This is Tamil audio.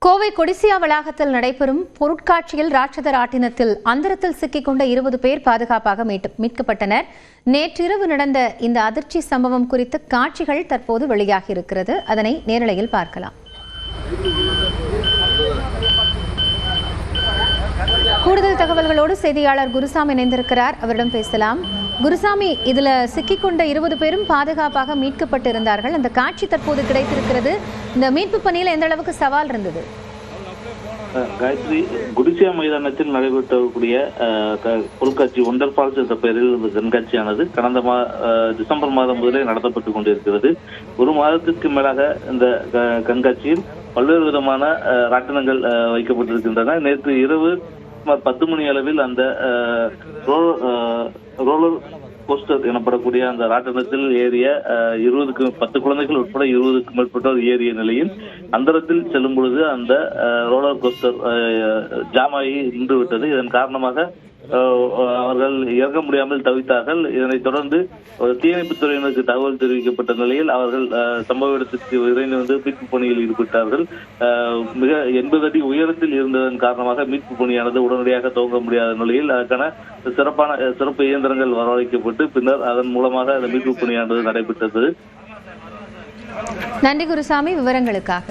கோவை கொடிசியா வளாகத்தில் நடைபெறும் பொருட்காட்சியில் ராட்சத ராட்டினத்தில் அந்தரத்தில் சிக்கிக்கொண்ட 20 பேர் பாதுகாப்பாக மீட்கப்பட்டனர். நேற்றிரவு நடந்த இந்த அதிர்ச்சி சம்பவம் குறித்த காட்சிகள் தற்போது வெளியாகி இருக்கிறது. அதனை நேரலையில் பார்க்கலாம். கூடுதல் தகவல்களோடு செய்தியாளர் குருசாமி இணைந்திருக்கிறார். அவரிடம் பேசலாம். குருசாமி, இதுல சிக்கிக்கொண்ட 20 பேரும் பாதுகாப்பாக மீட்கப்பட்டிருந்தார்கள். அந்த காட்சி தற்போது கிடைத்திருக்கிறது. இந்த மீட்பு பணியில் எந்த அளவுக்கு சவால் இருந்தது? காயத்ரி, குடிசியா மைதானத்தில் நடைபெற்றக்கூடிய பொருட்காட்சி ஒண்டர் ஃபால்ஸ் என்ற பெயரில் இந்த கண்காட்சியானது கடந்த டிசம்பர் மாதம் முதலே நடத்தப்பட்டுக் கொண்டிருக்கிறது. ஒரு மாதத்திற்கு மேலாக இந்த கண்காட்சியில் பல்வேறு விதமான ராட்டினங்கள் வைக்கப்பட்டிருக்கின்றன. நேற்று இரவு 10 மணி அளவில் அந்த ரோலர் கோஸ்டர் எனப்படக்கூடிய அந்த ராட்டினத்தில் ஏறிய 10 குழந்தைகள் உட்பட 20க்கும் மேற்பட்டோர் ஏறிய நிலையில் அந்தரத்தில் செல்லும் பொழுது அந்த ரோலர் கோஸ்டர் ஜாமாகி நின்று விட்டது. இதன் காரணமாக அவர்கள் இறங்க முடியாமல் தவித்தார்கள். இதனைத் தொடர்ந்து தீயணைப்புத் துறையினருக்கு தகவல் தெரிவிக்கப்பட்ட நிலையில் அவர்கள் சம்பவ இடத்திற்கு விரைந்து வந்து மீட்பு பணியில் ஈடுபட்டார்கள். மிக 80 அடி உயரத்தில் இருந்ததன் காரணமாக மீட்பு பணியானது உடனடியாக துவங்க முடியாத நிலையில் அதற்கான சிறப்பு இயந்திரங்கள் வரவழைக்கப்பட்டு பின்னர் அதன் மூலமாக அந்த மீட்பு பணியானது நடைபெற்றது. நன்றி குருசாமி, விவரங்களுக்காக.